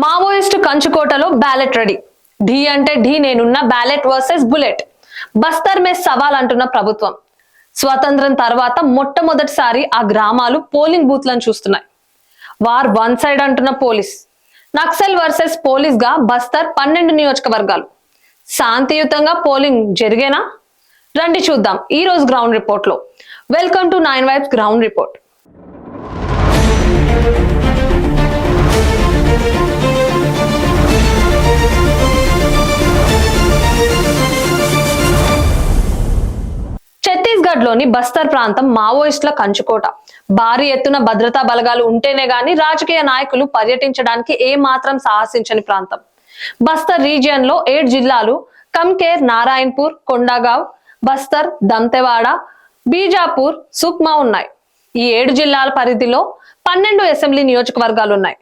Maoist కంచుకోటలో ballot ready. ఢీ అంటే ఢీ నేనున్న ballot versus bullet. Bastar మే సవాల్ అంటున్న ప్రభుత్వం. స్వతంత్రం తర్వాత మొట్టమొదటిసారి ఆ గ్రామాలు పోలింగ్ బూత్లను చూస్తున్నాయి. వార్ వన్ సైడ్ అంటున్న పోలీస్. నక్సల్ వర్సెస్ పోలీస్ గా బస్తర్ 12 నియోజకవర్గాలు. శాంతియుతంగా పోలింగ్ జరిగేనా? రండి చూద్దాం ఈ రోజు గ్రౌండ్ రిపోర్ట్ లో. Welcome to 9 vibes ground report. Chhattisgarh లోని బస్తర్ ప్రాంతం మావోయిస్టుల కంచుకోట. భారీ ఎత్తున భద్రతా బలగాలు ఉంటేనే గాని రాజకీయ నాయకులు పర్యటించడానికి ఏ మాత్రం సాహసించని ప్రాంతం. బస్తర్ రీజియన్ లో 7 జిల్లాలు కమ్కేర్, నారాయణపూర్, కొండగావ్, బస్తర్, దంతెవాడ, బీజాపూర్, సుక్మా ఉన్నాయి. ఈ 7 జిల్లాల పరిధిలో 12 అసెంబ్లీ నియోజకవర్గాలు ఉన్నాయి.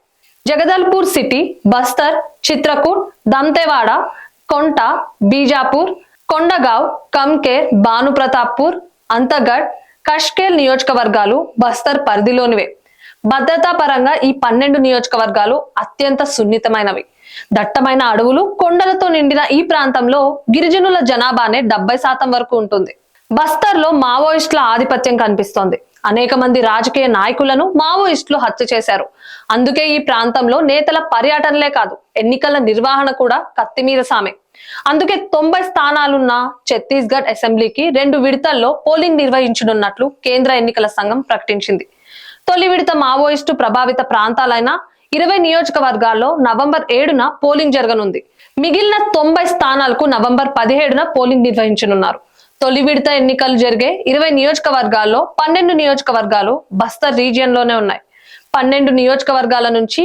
జగదల్పూర్ సిటీ, బస్తర్, చిత్రకూట్, దంతెవాడ, కొంట, బీజాపూర్, కొండగావ్, కమ్కేర్, భానుప్రతాప్పూర్, అంతగఢ్, కష్కేల్ నియోజకవర్గాలు బస్తర్ పరిధిలోనివే. భద్రతా పరంగా ఈ 12 నియోజకవర్గాలు అత్యంత సున్నితమైనవి. దట్టమైన అడవులు, కొండలతో నిండిన ఈ ప్రాంతంలో గిరిజనుల జనాభానే 70% వరకు ఉంటుంది. బస్తర్ లో మావోయిస్టుల ఆధిపత్యం కనిపిస్తోంది. అనేక మంది రాజకీయ నాయకులను మావోయిస్టులు హత్య చేశారు. అందుకే ఈ ప్రాంతంలో నేతల పర్యటనలే కాదు, ఎన్నికల నిర్వహణ కూడా కత్తిమీద సామే. అందుకే 90 స్థానాలున్న ఛత్తీస్గఢ్ అసెంబ్లీకి 2 విడతల్లో పోలింగ్ నిర్వహించనున్నట్లు కేంద్ర ఎన్నికల సంఘం ప్రకటించింది. తొలి విడత మావోయిస్టు ప్రభావిత ప్రాంతాలైన 20 నియోజకవర్గాల్లో నవంబర్ 7న పోలింగ్ జరగనుంది. మిగిలిన 90 స్థానాలకు నవంబర్ 17న పోలింగ్ నిర్వహించనున్నారు. తొలి విడత ఎన్నికలు జరిగే 20 నియోజకవర్గాల్లో 12 నియోజకవర్గాలు బస్తర్ రీజియన్ లోనే ఉన్నాయి. 12 నియోజకవర్గాల నుంచి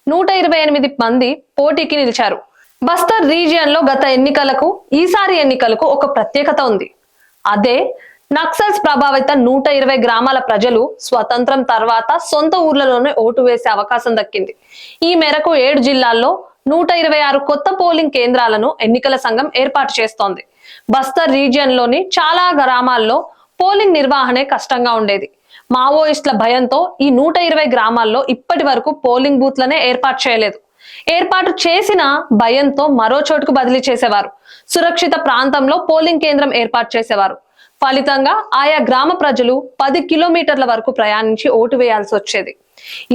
128 మంది పోటీకి నిలిచారు. బస్తర్ రీజియన్ లో గత ఎన్నికలకు ఈసారి ఎన్నికలకు ఒక ప్రత్యేకత ఉంది. అదే నక్సల్స్ ప్రభావిత 120 గ్రామాల ప్రజలు స్వతంత్రం తర్వాత సొంత ఊర్లలోనే ఓటు వేసే అవకాశం దక్కింది. ఈ మేరకు 7 జిల్లాల్లో 126 కొత్త పోలింగ్ కేంద్రాలను ఎన్నికల సంఘం ఏర్పాటు చేస్తోంది. బస్తర్ రీజియన్ లోని చాలా గ్రామాల్లో పోలింగ్ నిర్వహణే కష్టంగా ఉండేది. మావోయిస్టుల భయంతో ఈ 120 గ్రామాల్లో ఇప్పటి వరకు పోలింగ్ బూత్లనే ఏర్పాటు చేయలేదు. ఏర్పాటు చేసిన భయంతో మరో చోటుకు బదిలీ చేసేవారు. సురక్షిత ప్రాంతంలో పోలింగ్ కేంద్రం ఏర్పాటు చేసేవారు. ఫలితంగా ఆయా గ్రామ ప్రజలు 10 కిలోమీటర్ల వరకు ప్రయాణించి ఓటు వేయాల్సి వచ్చేది.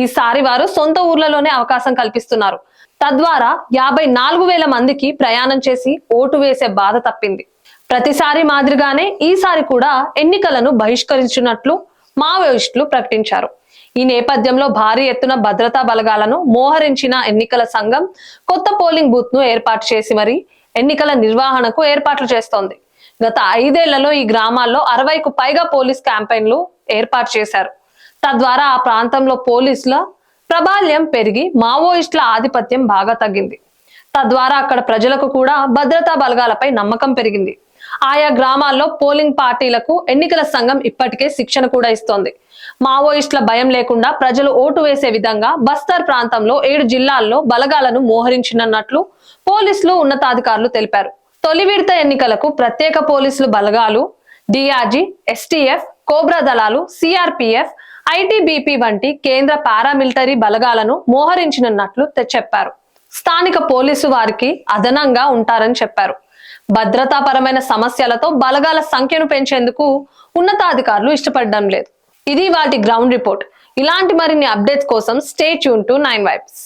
ఈసారి వారు సొంత ఊర్లలోనే అవకాశం కల్పిస్తున్నారు. తద్వారా 54,000 మందికి ప్రయాణం చేసి ఓటు వేసే బాధ తప్పింది. ప్రతిసారి మాదిరిగానే ఈసారి కూడా ఎన్నికలను బహిష్కరించినట్లు మావోయిస్టులు ప్రకటించారు. ఈ నేపథ్యంలో భారీ ఎత్తున భద్రతా బలగాలను మోహరించిన ఎన్నికల సంఘం కొత్త పోలింగ్ బూత్ ను ఏర్పాటు చేసి మరి ఎన్నికల నిర్వహణకు ఏర్పాట్లు చేస్తోంది. గత 5 ఏళ్లలో ఈ గ్రామాల్లో 60కు పైగా పోలీస్ క్యాంపెయిన్లు ఏర్పాటు చేశారు. తద్వారా ఆ ప్రాంతంలో పోలీసుల ప్రాబల్యం పెరిగి మావోయిస్టుల ఆధిపత్యం బాగా తగ్గింది. తద్వారా అక్కడ ప్రజలకు కూడా భద్రతా బలగాలపై నమ్మకం పెరిగింది. ఆయా గ్రామాల్లో పోలింగ్ పార్టీలకు ఎన్నికల సంఘం ఇప్పటికే శిక్షణ కూడా ఇస్తోంది. మావోయిస్టుల భయం లేకుండా ప్రజలు ఓటు వేసే విధంగా బస్తర్ ప్రాంతంలో 7 జిల్లాల్లో బలగాలను మోహరించినట్లు పోలీసులు ఉన్నతాధికారులు తెలిపారు. తొలి విడత ఎన్నికలకు ప్రత్యేక పోలీసులు బలగాలు, డిఆర్జీ, ఎస్టీఎఫ్, కోబ్రా దళాలు, సిఆర్పిఎఫ్, ఐటీబీపీ వంటి కేంద్ర పారామిలిటరీ బలగాలను మోహరించినట్లు చెప్పారు. స్థానిక పోలీసు వారికి అదనంగా ఉంటారని చెప్పారు. భద్రతాపరమైన సమస్యలతో బలగాల సంఖ్యను పెంచేందుకు ఉన్నతాధికారులు ఇష్టపడడం లేదు. ఇది వాటి గ్రౌండ్ రిపోర్ట్. ఇలాంటి మరిన్ని అప్డేట్స్ కోసం స్టే ట్యూన్ టు 9 వైబ్స్.